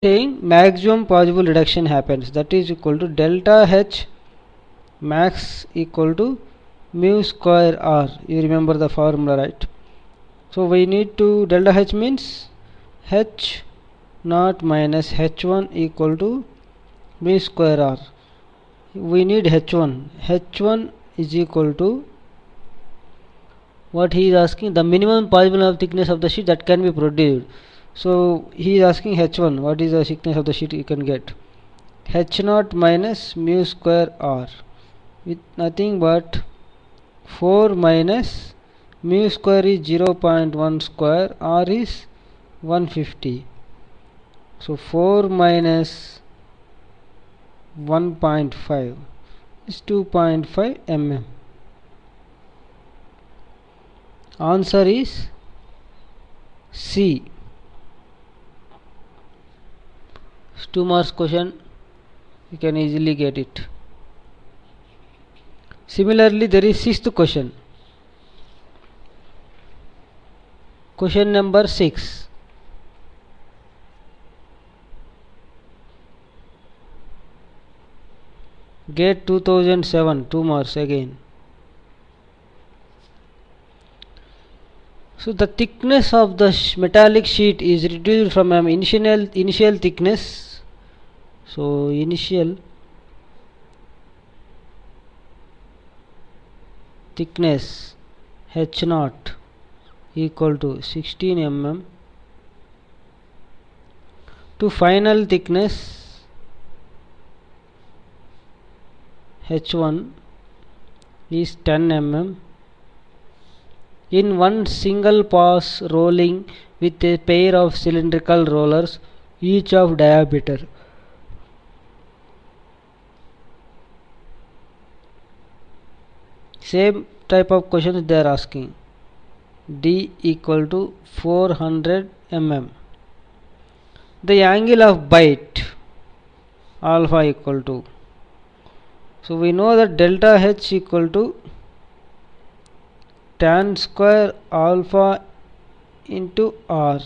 saying maximum possible reduction happens, that is equal to delta H max equal to mu square R. You remember the formula, right? So we need to, delta H means H naught minus H1 equal to mu square R. We need H1 is equal to what he is asking, the minimum possible of thickness of the sheet that can be produced. So he is asking H1, what is the thickness of the sheet you can get. H0 minus mu square R with nothing but 4 minus mu square is 0.1 square, R is 150. So 4 minus 1.5 is 2.5 mm. Answer is C. 2 marks question, you can easily get it. Similarly, there is sixth question. Question number 6. Gate 2007, 2 marks again. So the thickness of the metallic sheet is reduced from an initial thickness. So initial thickness H0 equal to 16 mm to final thickness H1 is 10 mm in one single pass rolling with a pair of cylindrical rollers, each of diameter. Same type of questions they are asking. D equal to 400 mm. The angle of bite alpha equal to. So we know that delta H equal to tan square alpha into R.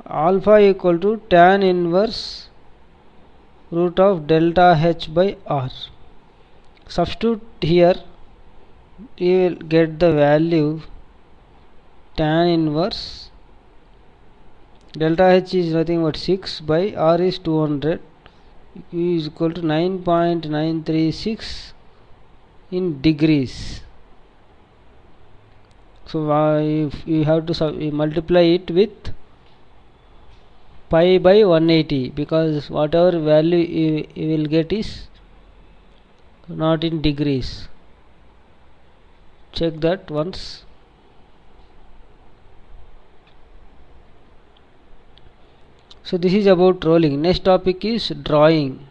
Alpha equal to tan inverse root of delta H by R. Substitute here, you will get the value tan inverse delta H is nothing but 6 by R is 200, Q is equal to 9.936 in degrees. So if you have to multiply it with pi by 180, because whatever value you will get is not in degrees. Check that once. So this is about rolling. Next topic is drawing.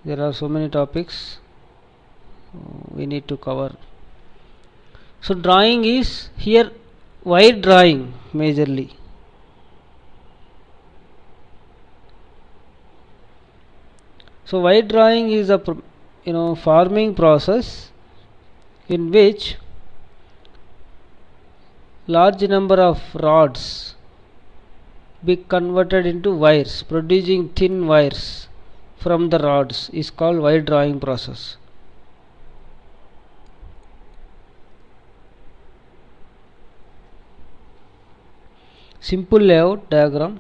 There are so many topics we need to cover. So drawing is here wire drawing majorly. So wire drawing is a forming process in which large number of rods be converted into wires, producing thin wires from the rods is called wire drawing process. Simple layout diagram.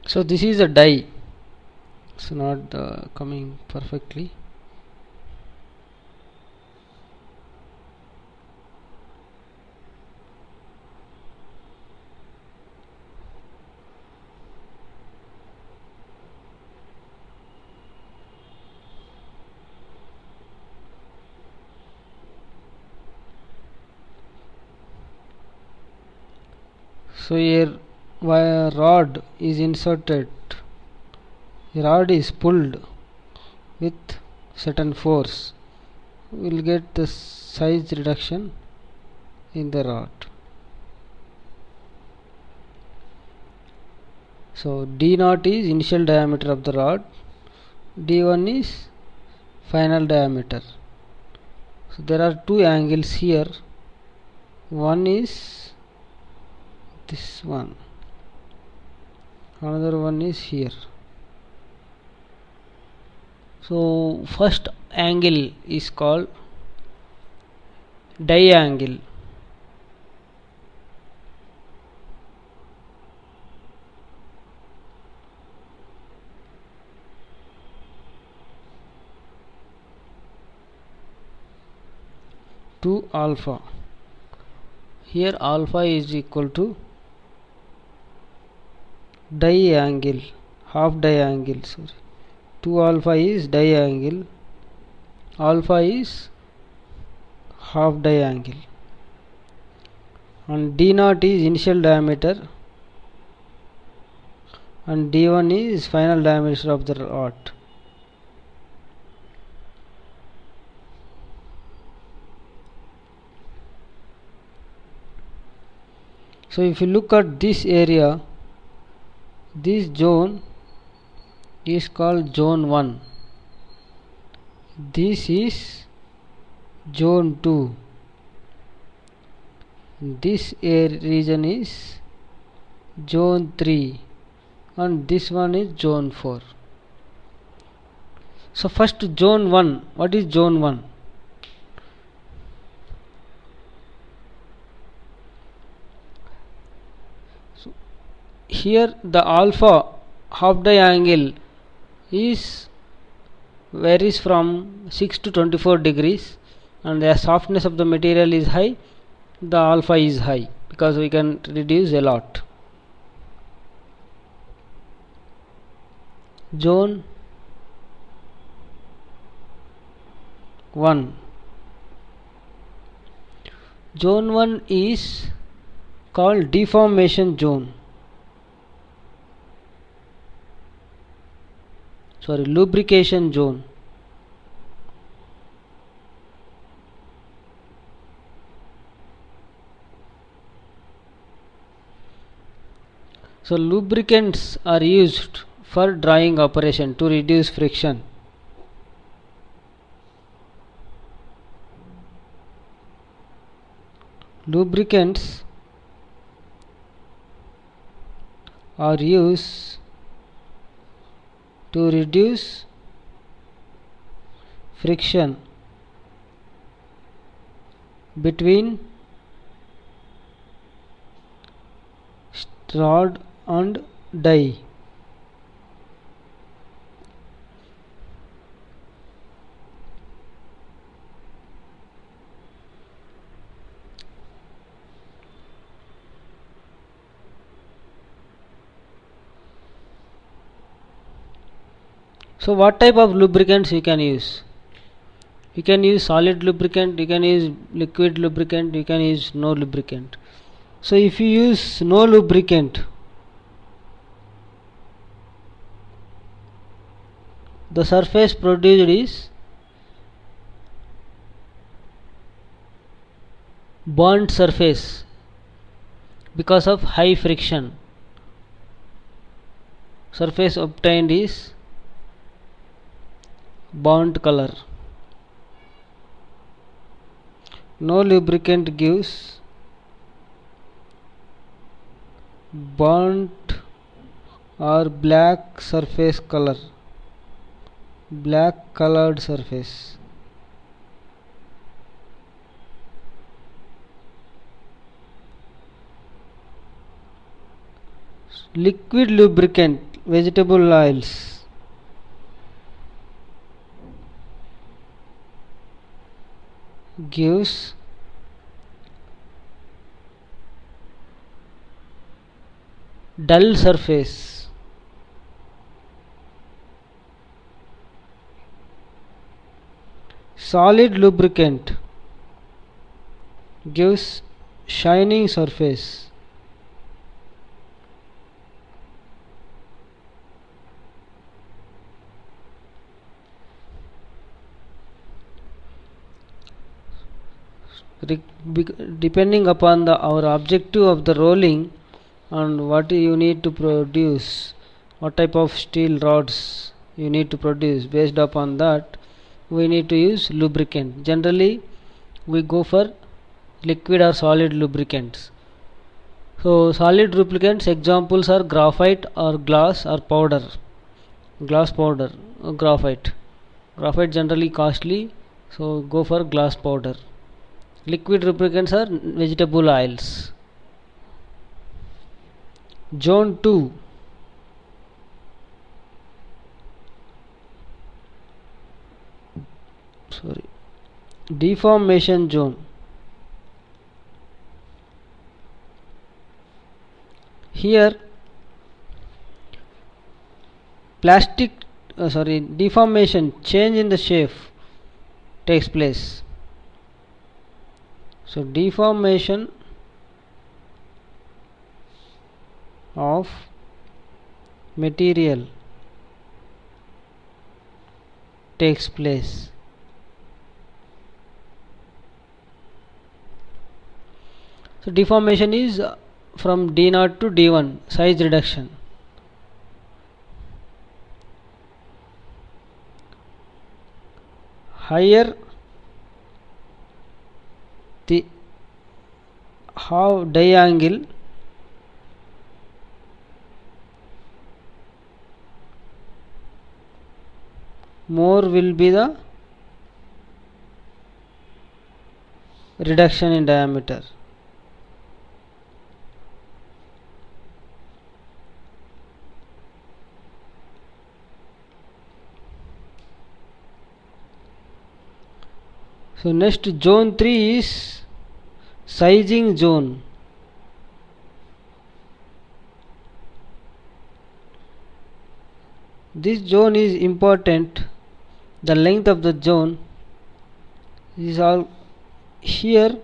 So this is a die. It's not coming perfectly. So here wire rod is inserted, rod is pulled with certain force, we will get the size reduction in the rod. So d0 is initial diameter of the rod, d1 is final diameter. So there are two angles here, one is this one, another one is here. So first angle is called die angle. To alpha, here alpha is equal to die angle, half die angle, sorry, 2 alpha is die angle, alpha is half die angle, and d0 is initial diameter and d1 is final diameter of the rod. So if you look at this area, this zone is called zone 1, this is zone 2, this region is zone 3 and this one is zone 4. So first zone 1, what is zone 1? So here the alpha half die angle is varies from 6 to 24 degrees and the softness of the material is high, the alpha is high because we can reduce a lot. Zone 1, zone 1 is called deformation zone, sorry, lubrication zone. So lubricants are used for drying operation to reduce friction. Lubricants are used to reduce friction between rod and die. So what type of lubricants you can use? You can use solid lubricant, you can use liquid lubricant, you can use no lubricant. So if you use no lubricant, the surface produced is burnt surface because of high friction. Surface obtained is burnt color. No lubricant gives burnt or black surface color, black colored surface. Liquid lubricant, vegetable oils, gives dull surface. Solid lubricant gives shining surface. depending upon our objective of the rolling and what you need to produce, what type of steel rods you need to produce, based upon that we need to use lubricant. Generally we go for liquid or solid lubricants. So solid lubricants examples are graphite or glass or powder, glass powder or graphite. Graphite generally costly, so go for glass powder. Liquid lubricants are vegetable oils. Zone 2. Deformation zone. Here deformation, change in the shape takes place. So deformation of material takes place. So deformation is from D0 to D1, size reduction. Higher the diangle, more will be the reduction in diameter. So next, zone 3 is sizing zone. This zone is important. The length of the zone is all here.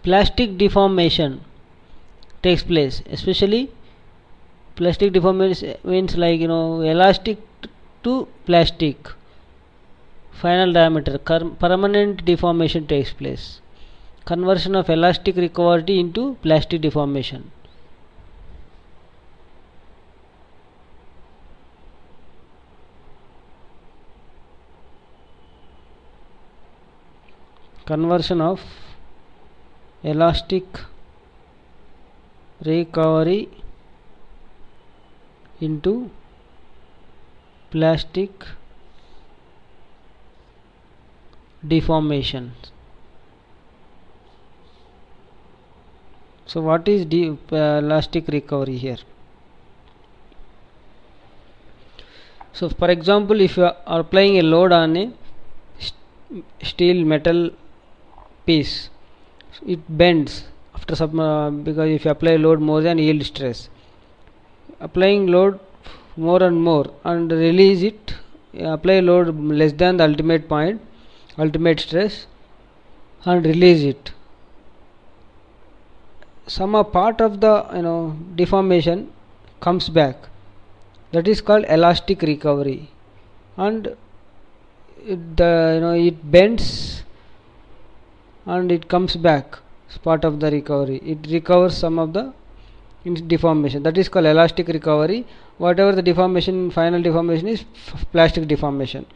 Plastic deformation takes place, especially plastic deformation means like elastic to plastic, final diameter, permanent deformation takes place. Conversion of elastic recovery into plastic deformation. Conversion of elastic recovery into plastic deformation. So what is elastic recovery here? So for example, if you are applying a load on a steel metal piece, it bends after some because if you apply load more than yield stress, applying load more and more and release it, apply load less than the ultimate point, ultimate stress, and release it, some part of the deformation comes back. That is called elastic recovery, and it bends and it comes back as part of the recovery. It recovers some of the deformation. That is called elastic recovery. Whatever the deformation, final deformation is plastic deformation.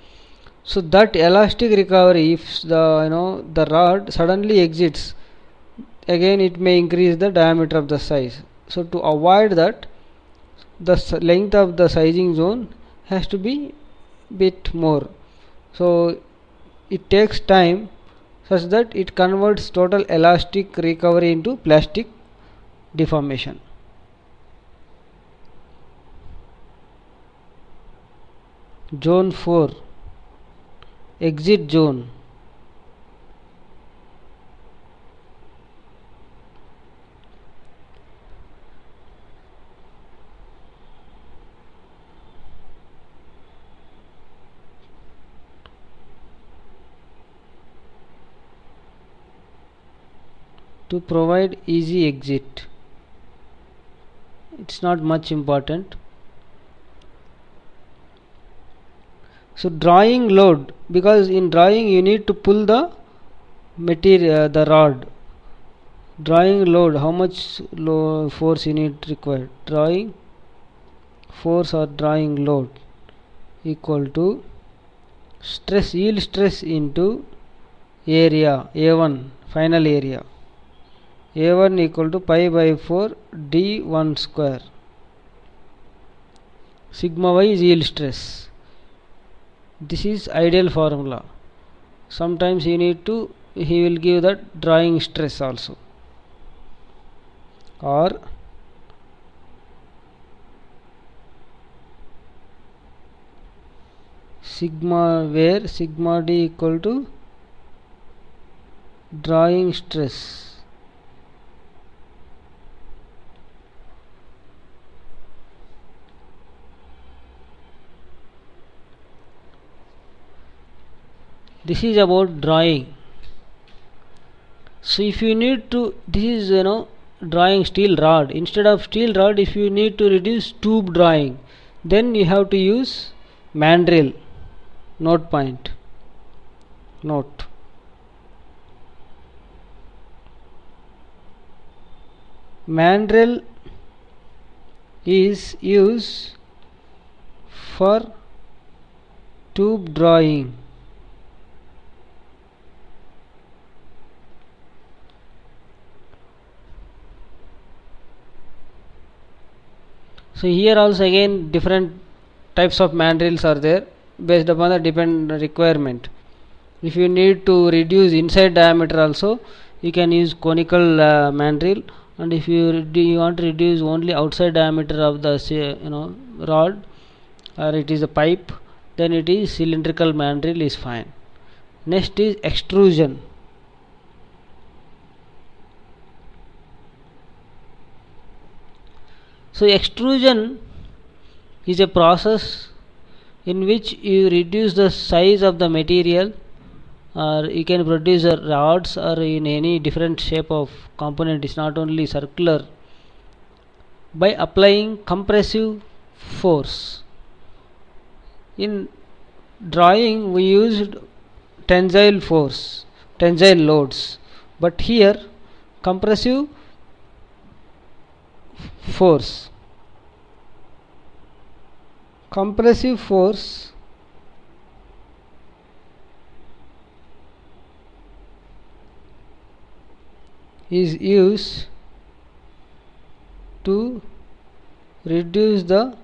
So that elastic recovery, if the rod suddenly exits, again it may increase the diameter of the size. So to avoid that, the length of the sizing zone has to be bit more. So it takes time such that it converts total elastic recovery into plastic deformation. Zone 4, exit zone. To provide easy exit, it's not much important. So drawing load, because in drawing you need to pull the material, the rod. Drawing load, how much force you need required. Drawing force or drawing load equal to stress, yield stress into area A1, final area. A1 equal to pi by 4 d1 square. Sigma y is yield stress. This is ideal formula. Sometimes you need to, he will give that drawing stress also, or sigma, where sigma d equal to drawing stress. This is about drawing. So if you need to, this is drawing steel rod. Instead of steel rod, if you need to reduce tube drawing, then you have to use mandrel. Note point. Note. Mandrel is used for tube drawing. So here also again different types of mandrels are there based upon the depend requirement. If you need to reduce inside diameter also, you can use conical mandrel, and if you want to reduce only outside diameter of the rod, or it is a pipe, then it is cylindrical mandrel is fine. Next is extrusion. So extrusion is a process in which you reduce the size of the material, or you can produce rods or in any different shape of component. It's not only circular, by applying compressive force. In drawing we used tensile force, tensile loads, but here compressive force. Compressive force is used to reduce the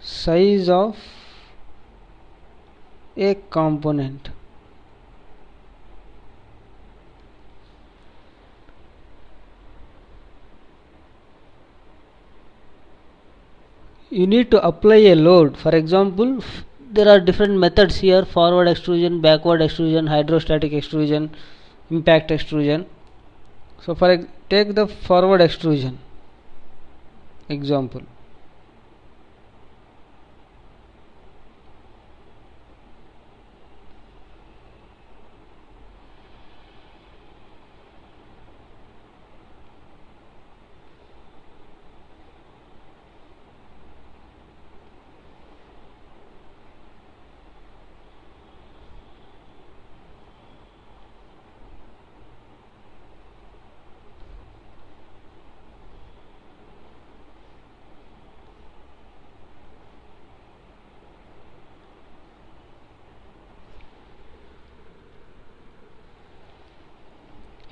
size of a component. You need to apply a load. For example, there are different methods here: forward extrusion, backward extrusion, hydrostatic extrusion, impact extrusion. So take the forward extrusion example.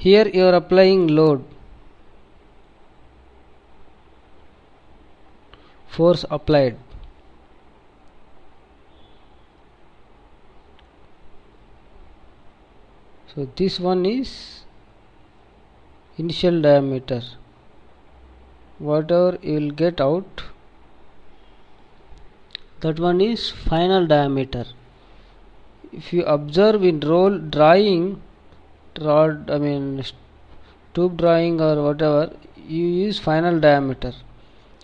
Here you are applying load, force applied. So this one is initial diameter. Whatever you will get out, that one is final diameter. If you observe in drawing rod, tube drawing or whatever, you use final diameter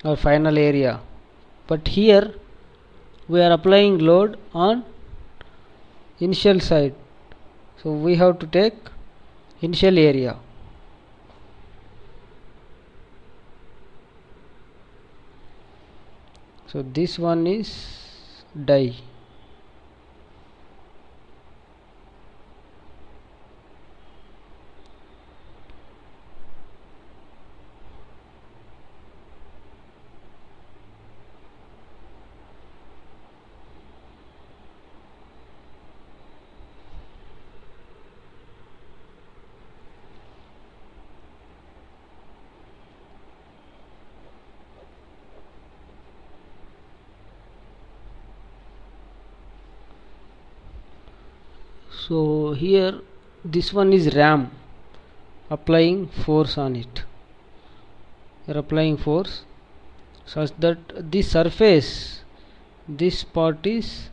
or final area, but here we are applying load on initial side, so we have to take initial area. So this one is die. So here this one is ram, applying force on it. You are applying force such that the surface, this part is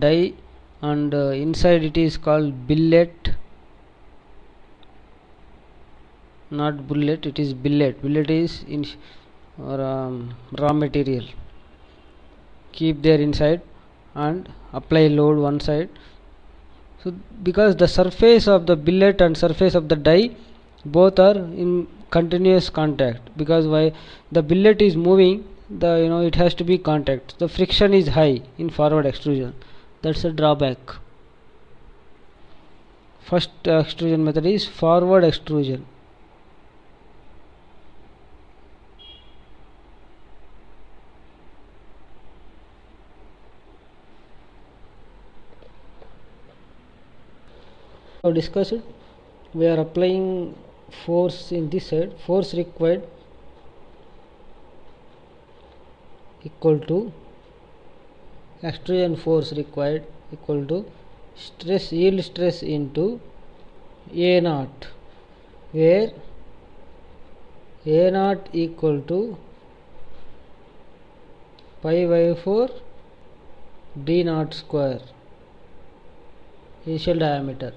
die, and inside it is called billet, not bullet, it is billet. Billet is in or raw material. Keep there inside and apply load one side. So because the surface of the billet and surface of the die both are in continuous contact, because why the billet is moving, the it has to be contact, the friction is high in forward extrusion. That's a drawback. First extrusion method is forward extrusion. Now discuss it. We are applying force in this side. Force required equal to extrusion force required equal to stress, yield stress into A naught, where A naught equal to pi by 4 d naught square, initial diameter.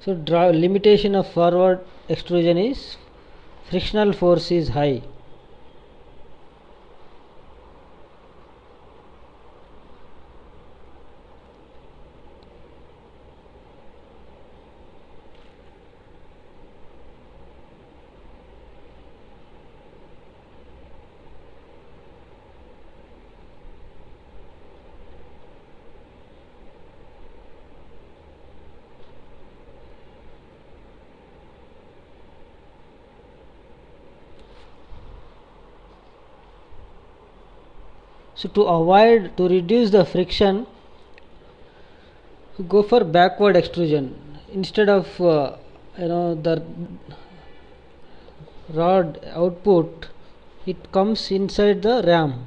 So limitation of forward extrusion is frictional force is high. So to reduce the friction, go for backward extrusion instead of the rod output, it comes inside the ram.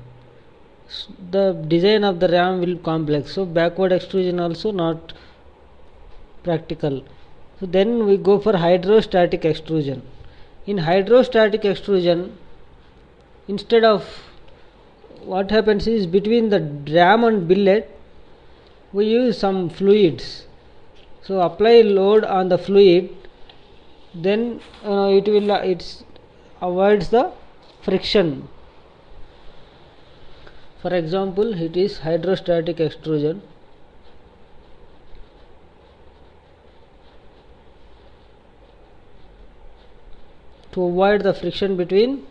The design of the ram will complex, so backward extrusion also not practical. So then we go for hydrostatic extrusion. In hydrostatic extrusion, instead of, what happens is, between the ram and billet we use some fluids. So apply load on the fluid, then it avoids the friction. For example, it is hydrostatic extrusion. To avoid the friction between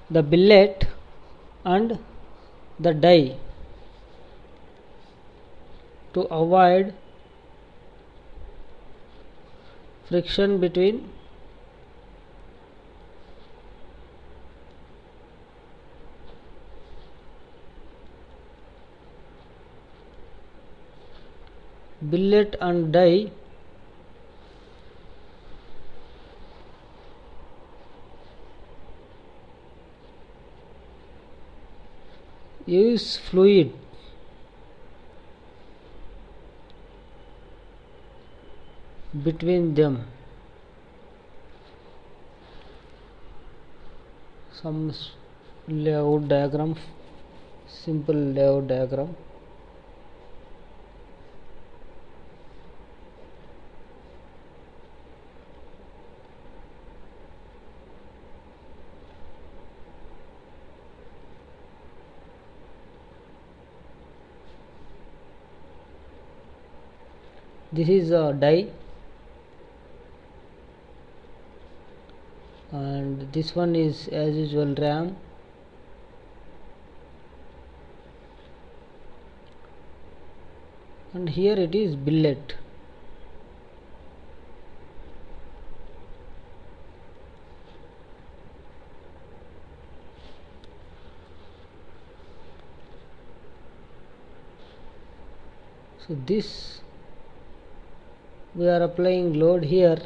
the billet and the die, to avoid friction between billet and die, use fluid. Between them, some layout diagram, simple layout diagram. This is a die, and this one is as usual RAM, and here it is billet. So this we are applying load here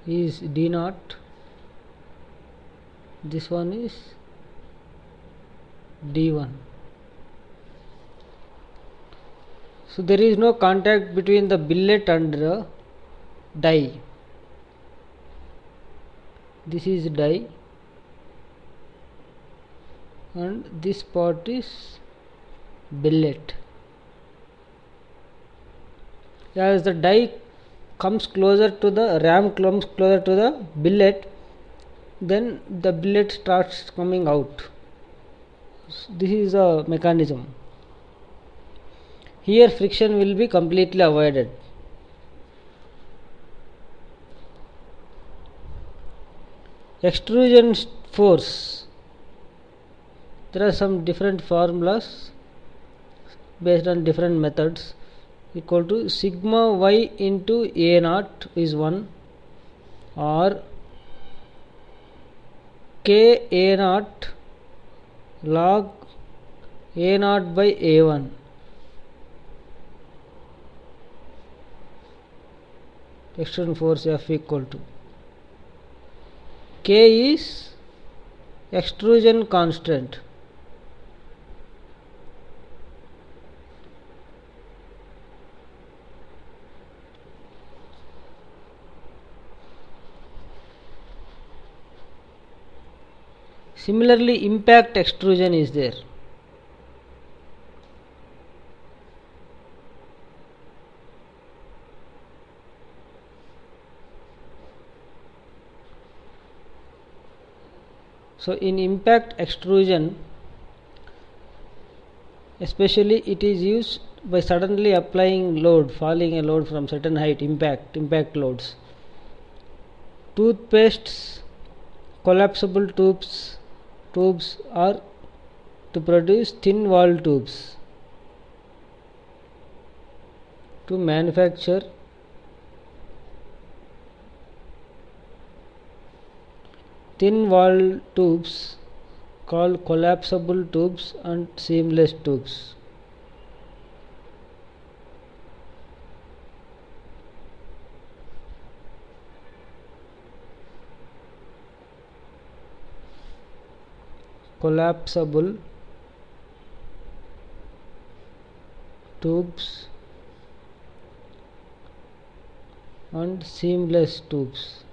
is D0, this one is D1. So there is no contact between the billet and the die. This is die and this part is billet. As the die comes closer to the RAM, comes closer to the billet, then the billet starts coming out. This is a mechanism. Here friction will be completely avoided. Extrusion force, there are some different formulas based on different methods. Equal to sigma y into A naught is 1, or K A naught log A naught by A1. Extrusion force F equal to K is extrusion constant. Similarly, impact extrusion is there. So in impact extrusion, especially it is used by suddenly applying load, falling a load from certain height, impact loads. Toothpastes, collapsible tubes are to produce thin wall tubes. To manufacture thin wall tubes called collapsible tubes and seamless tubes. Collapsible tubes and seamless tubes.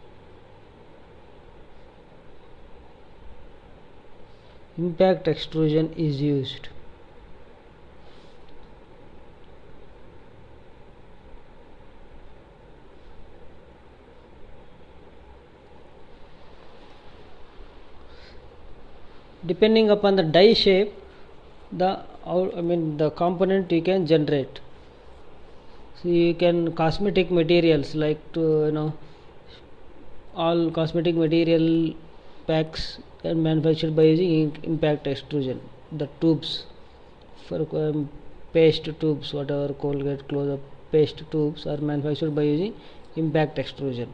Impact extrusion is used. Depending upon the die shape, the component you can generate. So you can cosmetic materials like all cosmetic material packs are manufactured by using impact extrusion. The tubes for paste tubes, whatever Colgate close-up paste tubes are manufactured by using impact extrusion.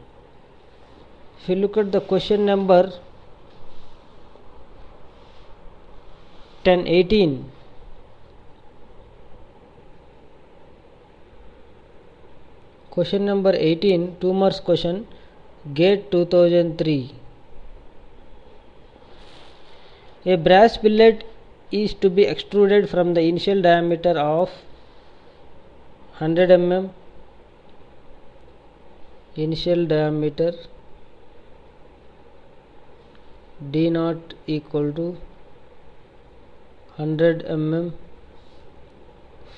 If you look at the question number 1018, question number 18, 2 marks question, GATE 2003. A brass billet is to be extruded from the initial diameter of 100 mm, initial diameter D0 equal to 100 mm,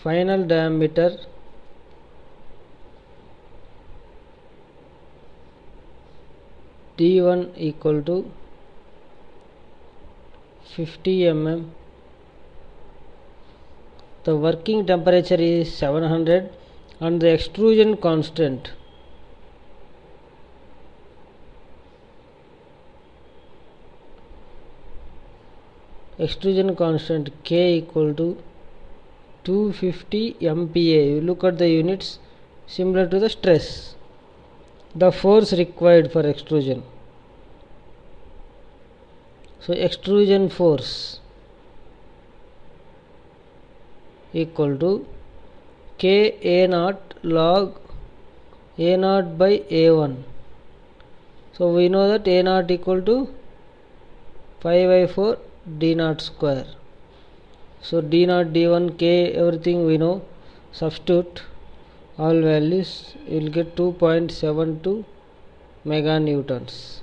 final diameter D1 equal to 50 mm, The working temperature is 700 and the extrusion constant K equal to 250 MPE. You look at the units similar to the stress. The force required for extrusion. So extrusion force equal to K A naught log A naught by A1. So we know that A naught equal to 5 by 4 D naught square. So D naught, D1, K, everything we know. Substitute all values, you will get 2.72 meganewtons.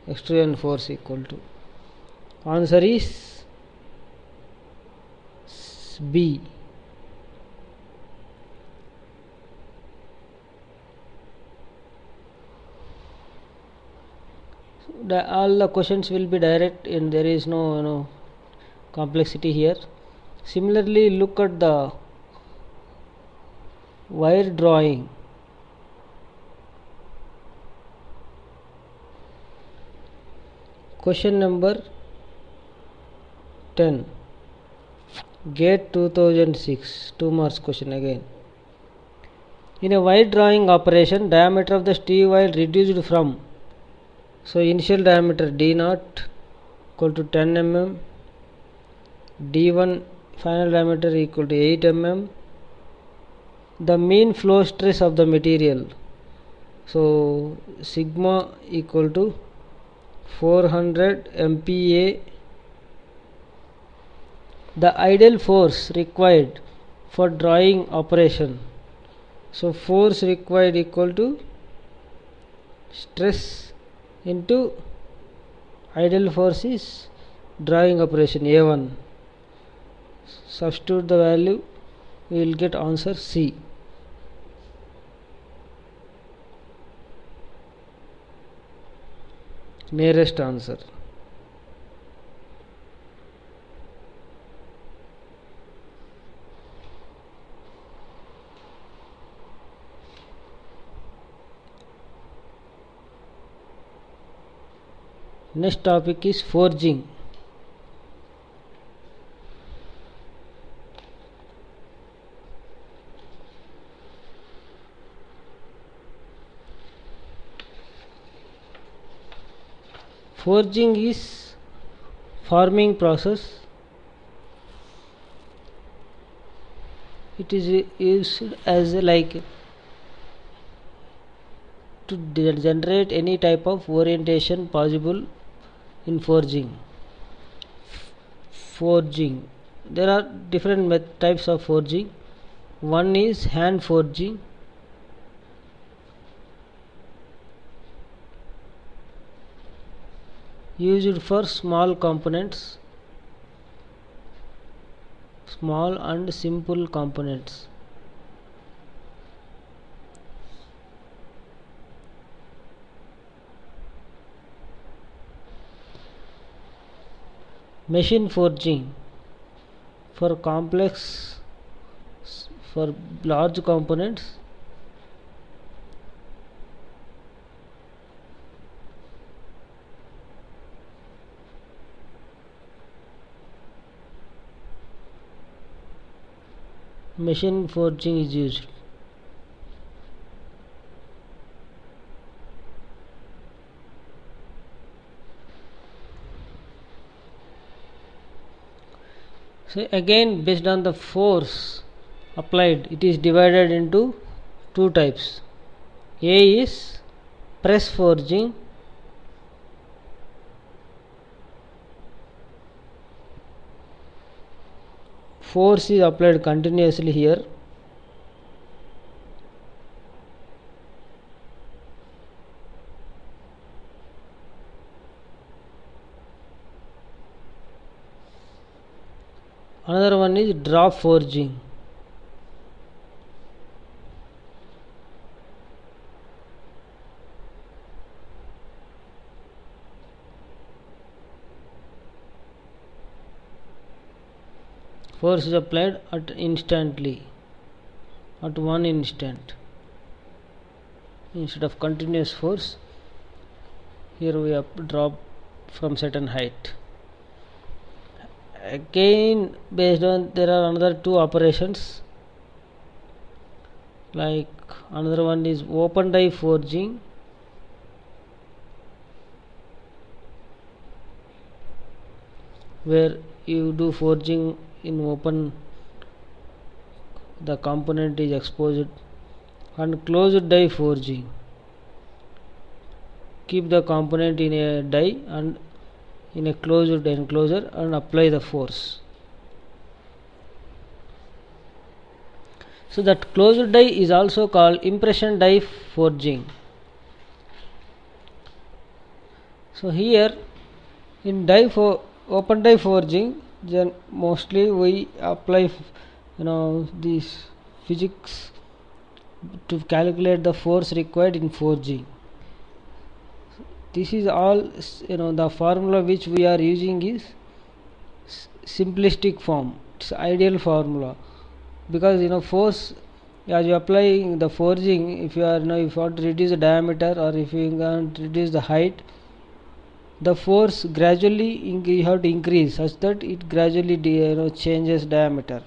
Extrusion force equal to. Answer is B. All the questions will be direct and there is no complexity here. Similarly, look at the wire drawing. Question number 10. Gate 2006. 2 marks question again. In a wire drawing operation, diameter of the steel wire reduced from. So initial diameter D naught equal to 10 mm. D1 final diameter equal to 8 mm. The mean flow stress of the material. So sigma equal to 400 MPa. The ideal force required for drawing operation. So force required equal to stress into ideal force is drawing operation A1. Substitute the value, we will get answer C. Nearest answer. Next topic is forging. Forging is forming process. It is used as like to generate any type of orientation possible in forging. There are different types of forging. One is hand forging. Used for small components, small and simple components. Machine forging for complex, for large components. Machine forging is used. So again, based on the force applied, it is divided into two types. A is press forging, force is applied continuously here. Another one is drop forging. Force is applied at instantly, at one instant, instead of continuous force. Here we have drop from certain height. Again, based on, there are another two operations, like another one is open die forging, where you do forging in open, the component is exposed, and closed die forging, keep the component in a die and in a closed enclosure and apply the force. So that closed die is also called impression die forging. So here in open die forging, then mostly we apply these physics to calculate the force required in forging. This is all, the formula which we are using is simplistic form. It's ideal formula, because force, as you apply the forging, if you are if you want to reduce the diameter, or if you want to reduce the height, the force gradually you have to increase such that it gradually changes diameter.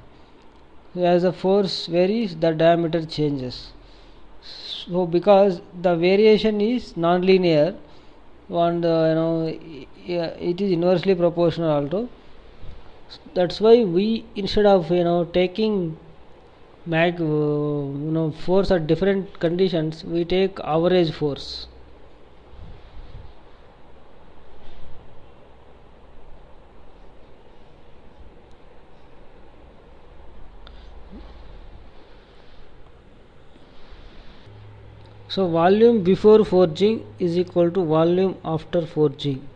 As the force varies, the diameter changes. So because the variation is non-linear, and it is inversely proportional also, that's why we, instead of taking force at different conditions, we take average force. So volume before forging is equal to volume after forging.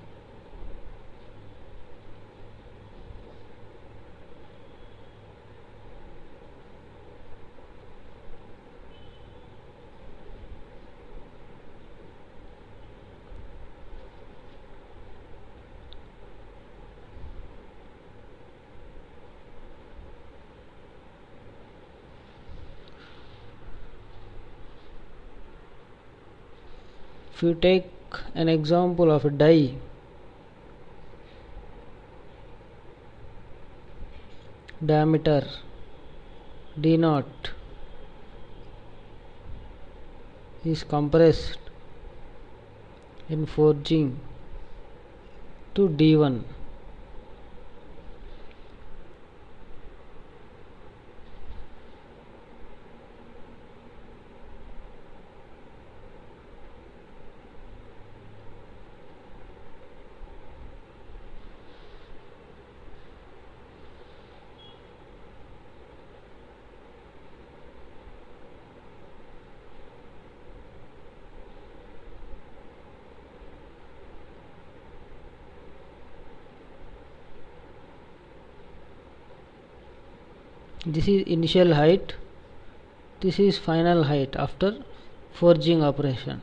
If you take an example of a die, diameter d0 is compressed in forging to d1. This is initial height, this is final height after forging operation.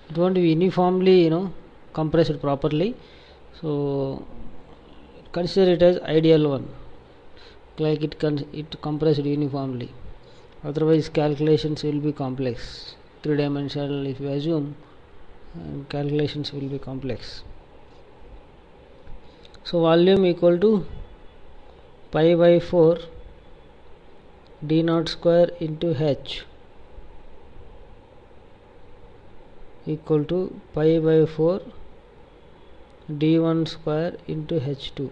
It won't be uniformly compressed properly, so consider it as ideal one, like it compressed uniformly. Otherwise calculations will be complex, three-dimensional if you assume, calculations will be complex. So volume equal to pi by 4 d0 square into h equal to pi by 4 d1 square into h2.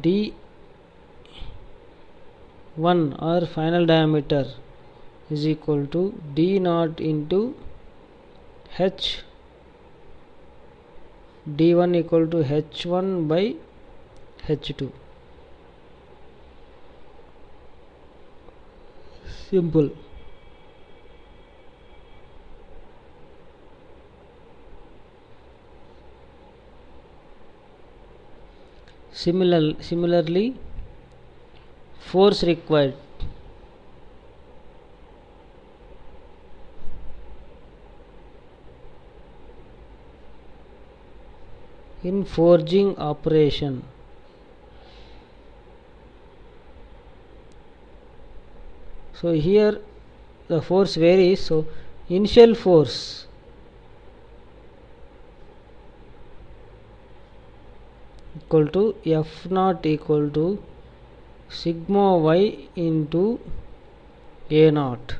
D1 or final diameter is equal to d0 into h, d1 equal to h1 by h2. Simple. Similarly, force required in forging operation. So here the force varies. So initial force equal to F naught equal to sigma y into A naught.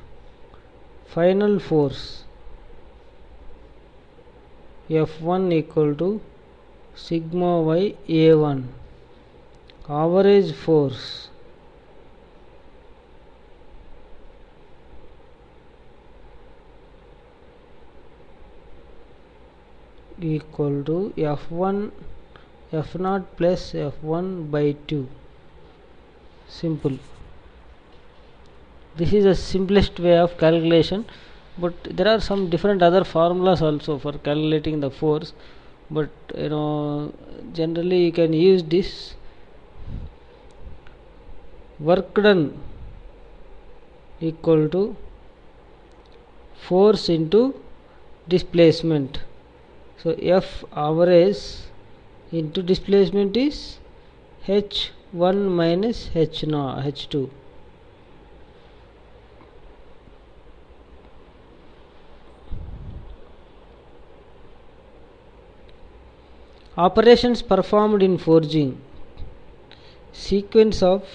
Final force F1 equal to sigma y A1. Average force equal to F1 F0 plus F1 by 2. Simple. This is the simplest way of calculation, but there are some different other formulas also for calculating the force, but generally you can use this. Work done equal to force into displacement. So F average into displacement is H1 minus H2. Operations performed in forging. Sequence of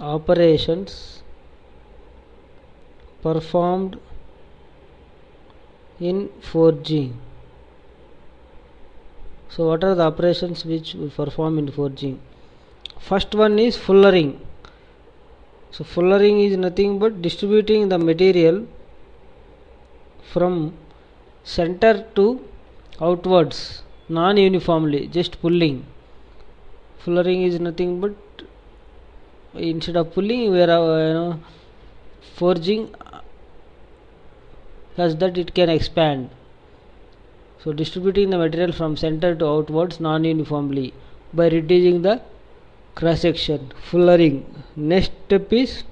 operations performed in forging. So what are the operations which we perform in forging? First one is fullering. So fullering is nothing but distributing the material from center to outwards non-uniformly, just pulling. Fullering is nothing but instead of pulling we are forging such that it can expand. So distributing the material from center to outwards non-uniformly by reducing the cross section. Fullering. Next step is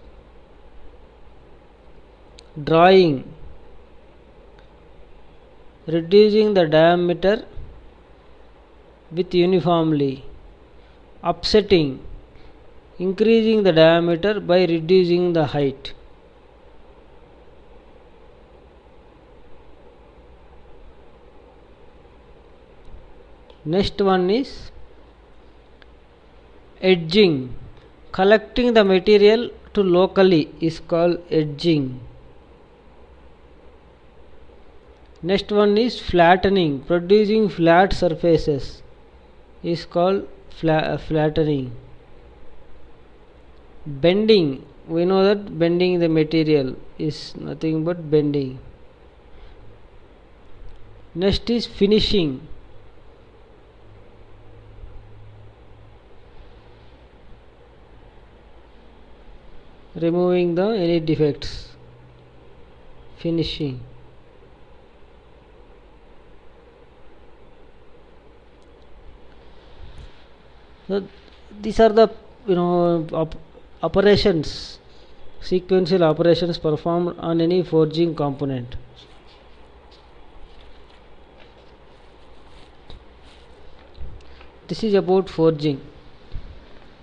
drawing, reducing the diameter with uniformly. Upsetting, increasing the diameter by reducing the height. Next one is edging. Collecting the material to locally is called edging. Next one is flattening. Producing flat surfaces is called flattening. Bending. We know that bending the material is nothing but bending. Next is finishing. Removing the any defects. Finishing. So these are the operations, sequential operations performed on any forging component. This is about forging.